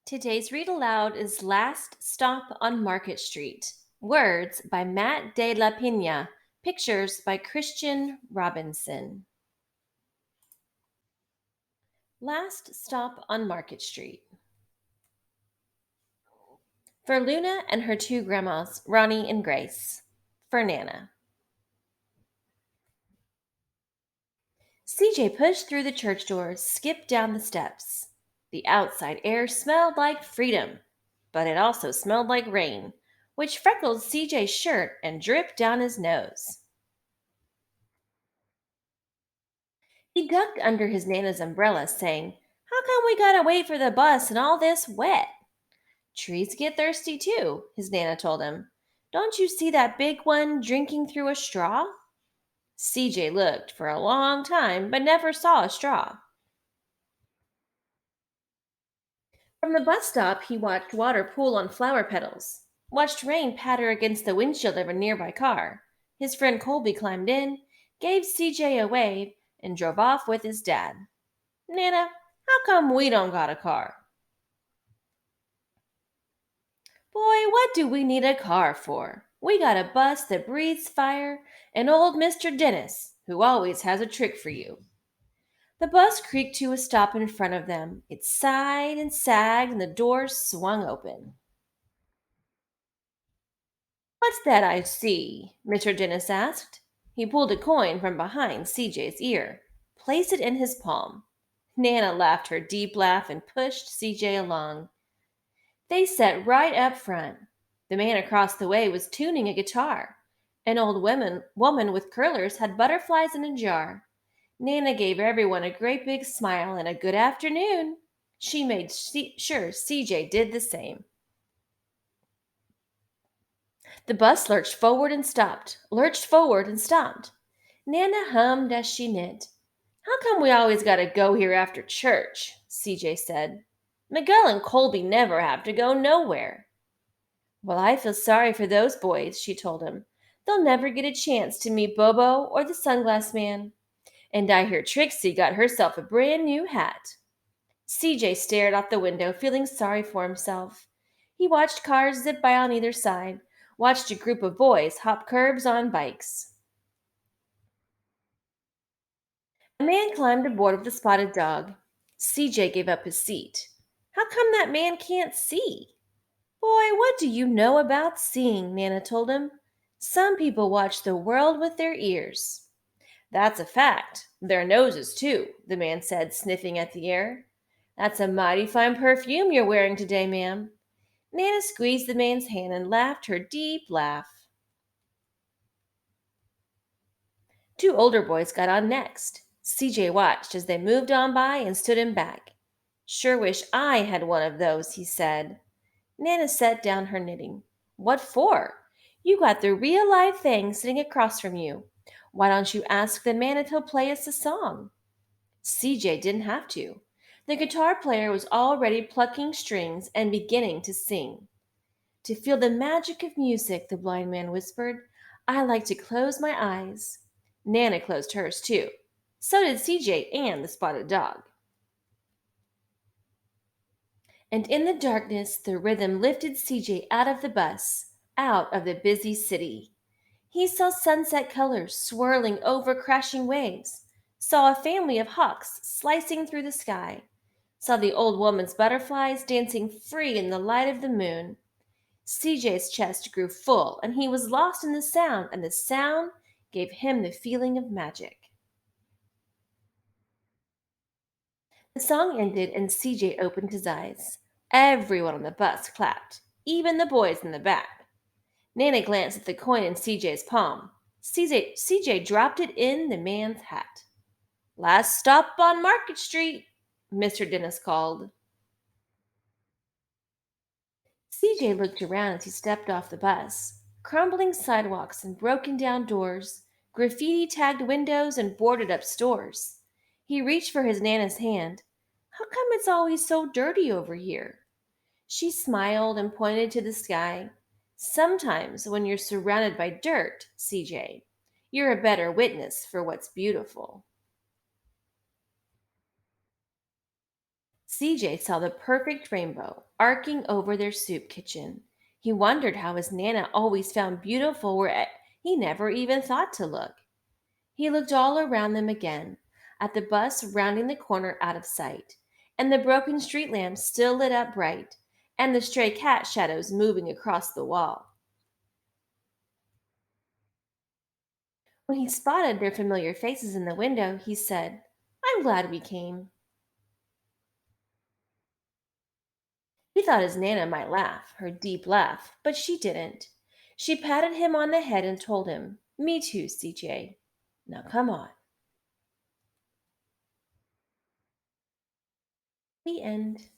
Today's read aloud is Last Stop on Market Street. Words by Matt De La Pena. Pictures by Christian Robinson. Last Stop on Market Street. For Luna and her two grandmas, Ronnie and Grace. For Nana. CJ pushed through the church doors, skipped down the steps. The outside air smelled like freedom, but it also smelled like rain, which freckled CJ's shirt and dripped down his nose. He ducked under his Nana's umbrella, saying, "How come we gotta wait for the bus and all this wet?" "Trees get thirsty too," his Nana told him. "Don't you see that big one drinking through a straw?" CJ looked for a long time but never saw a straw. From the bus stop, he watched water pool on flower petals, watched rain patter against the windshield of a nearby car. His friend Colby climbed in, gave CJ a wave, and drove off with his dad. "Nana, how come we don't got a car?" "Boy, what do we need a car for? We got a bus that breathes fire, and old Mr. Dennis, who always has a trick for you." The bus creaked to a stop in front of them. It sighed and sagged, and the doors swung open. "What's that I see?" Mr. Dennis asked. He pulled a coin from behind CJ's ear, placed it in his palm. Nana laughed her deep laugh and pushed CJ along. They sat right up front. The man across the way was tuning a guitar. An old woman with curlers had butterflies in a jar. Nana gave everyone a great big smile and a good afternoon. She made sure CJ did the same. The bus lurched forward and stopped. Nana hummed as she knit. "How come we always gotta go here after church?" CJ said. "Miguel and Colby never have to go nowhere." "Well, I feel sorry for those boys," she told him. "They'll never get a chance to meet Bobo or the sunglass man. And I hear Trixie got herself a brand new hat." CJ stared out the window, feeling sorry for himself. He watched cars zip by on either side, watched a group of boys hop curbs on bikes. A man climbed aboard with a spotted dog. CJ gave up his seat. "How come that man can't see?" "Boy, what do you know about seeing?" Nana told him. "Some people watch the world with their ears." "That's a fact. Their noses, too," the man said, sniffing at the air. "That's a mighty fine perfume you're wearing today, ma'am." Nana squeezed the man's hand and laughed her deep laugh. Two older boys got on next. CJ watched as they moved on by and stood him back. "Sure wish I had one of those," he said. Nana set down her knitting. "What for? You got the real live thing sitting across from you. Why don't you ask the man if he'll play us a song?" CJ didn't have to. The guitar player was already plucking strings and beginning to sing. "To feel the magic of music," the blind man whispered, "I like to close my eyes." Nana closed hers too. So did CJ and the spotted dog. And in the darkness, the rhythm lifted CJ out of the bus, out of the busy city. He saw sunset colors swirling over crashing waves, saw a family of hawks slicing through the sky, saw the old woman's butterflies dancing free in the light of the moon. CJ's chest grew full, and he was lost in the sound, and the sound gave him the feeling of magic. The song ended, and CJ opened his eyes. Everyone on the bus clapped, even the boys in the back. Nana glanced at the coin in CJ's palm. CJ dropped it in the man's hat. "Last stop on Market Street," Mr. Dennis called. CJ looked around as he stepped off the bus. Crumbling sidewalks and broken down doors, graffiti tagged windows and boarded up stores. He reached for his Nana's hand. "How come it's always so dirty over here?" She smiled and pointed to the sky. "Sometimes when you're surrounded by dirt, CJ, you're a better witness for what's beautiful." CJ saw the perfect rainbow arcing over their soup kitchen. He wondered how his Nana always found beautiful where he never even thought to look. He looked all around them again, at the bus rounding the corner out of sight, and the broken street lamps still lit up bright, and the stray cat shadows moving across the wall. When he spotted their familiar faces in the window, he said, "I'm glad we came." He thought his Nana might laugh, her deep laugh, but she didn't. She patted him on the head and told him, "Me too, CJ. Now come on." The end.